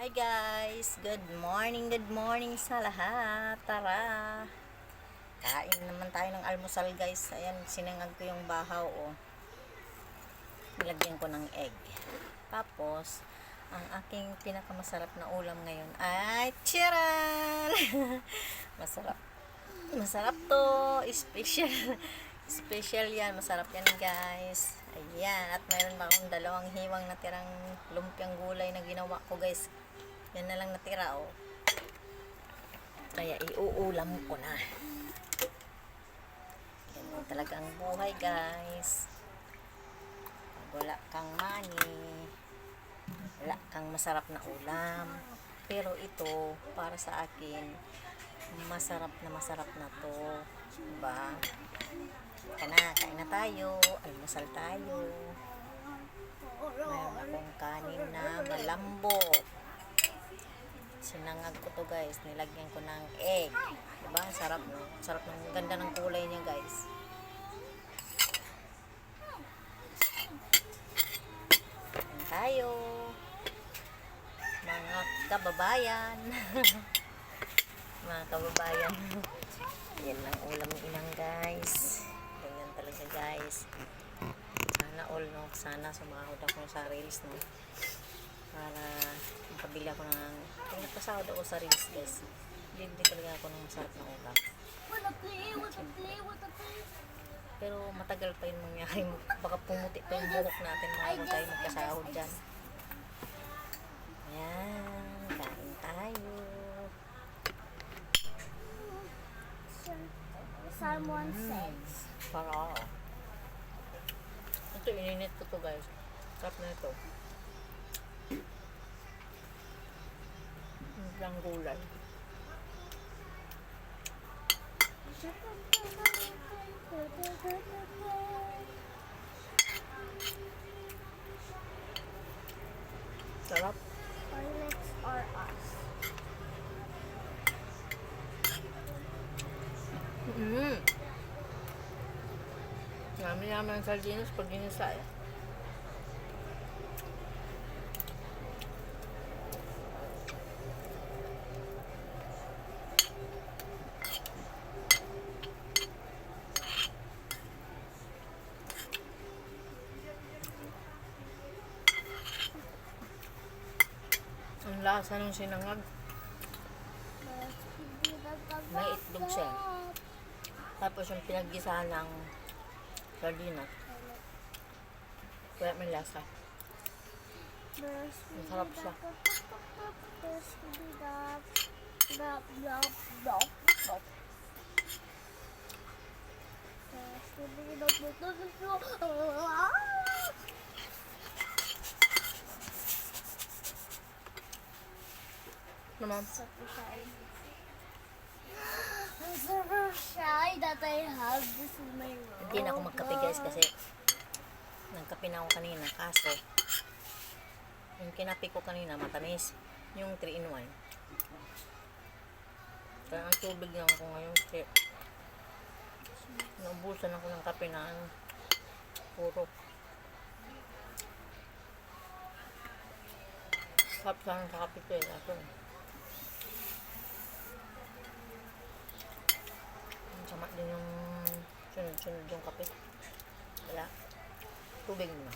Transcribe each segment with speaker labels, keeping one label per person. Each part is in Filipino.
Speaker 1: Hi guys! Good morning sa lahat. Tara! Kain naman tayo ng almusal guys. Ayan, sinangag ko yung bahaw nilagyan ko ng egg. Tapos, ang aking pinakamasarap na ulam ngayon ay tiyaran! Masarap. Masarap to. Special yan. Masarap yan guys. Ayan. At mayroon pa akong dalawang hiwang natirang lumpiang gulay na ginawa ko guys. Yan na lang natira Kaya iuulam ko na. Yan talaga ang buhay guys. Pag wala kang money, wala kang masarap na ulam. Pero ito, para sa akin, masarap na to. Diba? Kain na tayo. Almusal tayo. Mayroon akong kanin na malambot. Sinangag ko to guys. Nilagyan ko ng egg. Diba? Sarap no? Sarap ng ganda ng kulay niya guys. Kain tayo. Mga kababayan. Mga kababayan. Yan lang ulam ng inang guys. Ganyan talaga guys. Sana all no. Sana sumahod ako sa reels no. Para makabili ako ng nagpasahod ako sa reels guys. Hindi talaga ako ng masarap na ulam. Pero matagal pa yun mangyari. Baka pumuti pa yung buhok natin mga tayo magkasahod dyan. Ayan. Kain tayo.
Speaker 2: Someone says.
Speaker 1: Para ito, ininit ko to guys. Sarap na ito. Ang gulay. Sarap.
Speaker 2: Toilets are us.
Speaker 1: Yummy naman ang sardinas pag ginisa eh. Ang lasa ng sinangag. May itlog siya. Tapos yung pinaggisahan ng sardinas. Kaya may lasa. Masarap siya. Naman.
Speaker 2: I'm so shy that I have this in my room.
Speaker 1: Hindi na ako magkape guys kasi nagkape na ako kanina. Kaso, yung kinape ko kanina matamis. Yung 3-in-1. Kaya ang tubig lang ako ngayon kasi naubusan ako ng kape na puro. Sarap sana sa kape ko eh. Kaso, sama din yung sunod-sunod yung kape. Wala. Tubig mo na.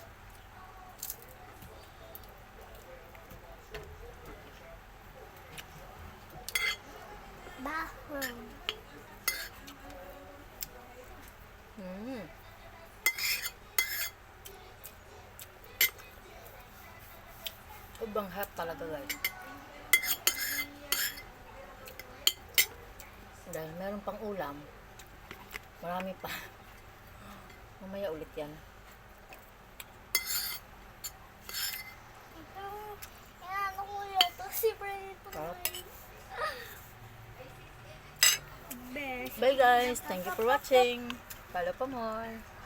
Speaker 2: Bathroom.
Speaker 1: Ubang hap talaga guys. Dahil meron pang ulam, marami pa. Mamaya ulit yan.
Speaker 2: Ano ko yun? Si Preto.
Speaker 1: Bye guys. Thank you for watching. Follow for more.